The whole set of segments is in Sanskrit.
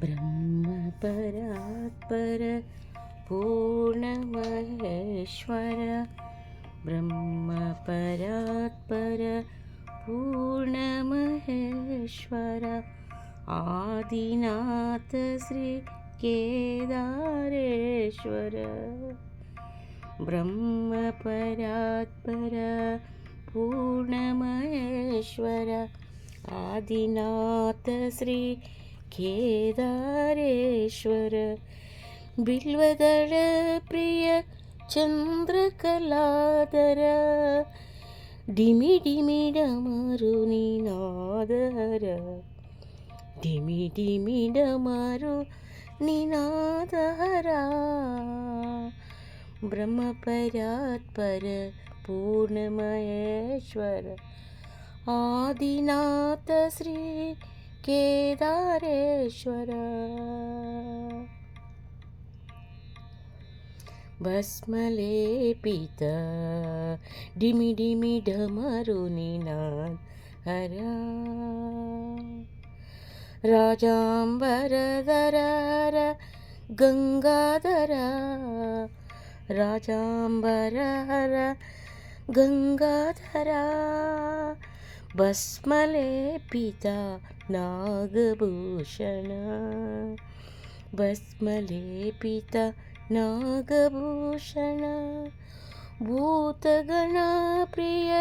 ब्रह्मपरात्पर पूर्णमहेश्वर ब्रह्मपरात्पर पूर्णमहेश्वर आदिनाथ श्री केदारेश्वर ब्रह्मपरात्पर पूर्णमहेश्वर आदिनाथ श्री केदारेश्वर बिल्वदल प्रिय चंद्रकलाधर डिमि डिमि डमरु निनादहर डिमि डिमि डमरु निनादहर ब्रह्मपरात्पर पूर्णमहेश्वर आदिनाथ श्री केदारेश्वर भस्मलेपित डिमि डिमि डमरु निनादहर राजांबरधर गंगाधर राजांबरधर गंगाधर भस्मलेपित नागभूषण भस्मलेपित नागभूषण भूतगणप्रिय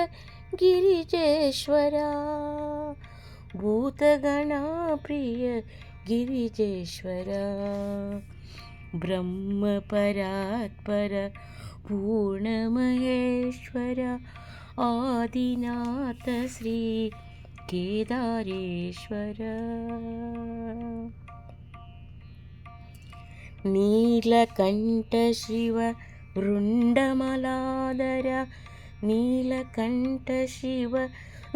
गिरिजेश्वर भूतगणप्रिय गिरिजेश्वर ब्रह्मपरात्पर पूर्णमहेश्वर आदिनाथ श्री केदारेश्वर नीलकंठ शिव रुंडमलाधर नीलकंठ शिव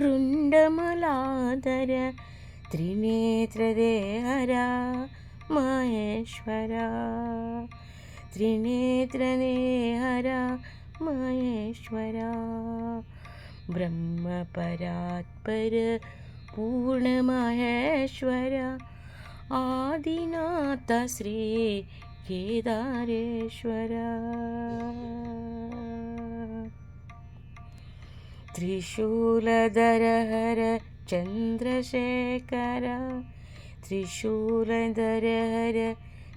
रुंडमलाधर त्रिनेत्रदेहर महेश्वर त्रिनेत्रदेहर महेश्वर ब्रह्मपरात्पर पूर्णमहेश्वर आदिनाथ श्री केदारेश्वर त्रिशूलधर हर चंद्रशेखर त्रिशूलधर हर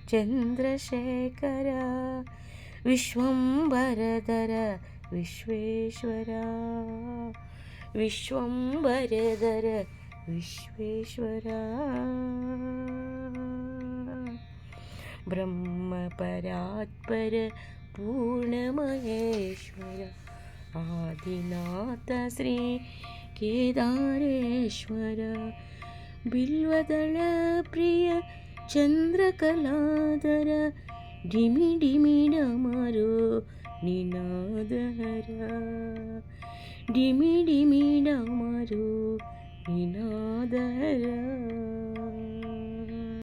चंद्रशेखर विश्वंभरधर विश्वेश्वर विश्वंभरधर विश्वेश्वर ब्रह्मपरात्पर पूर्णमहेश्वर आदिनाथ श्री केदारेश्वर बिल्वदल प्रिय चंद्रकलाधर डिमि डिमि डमरु निनादहर डिमि डिमि डमरु निनादहर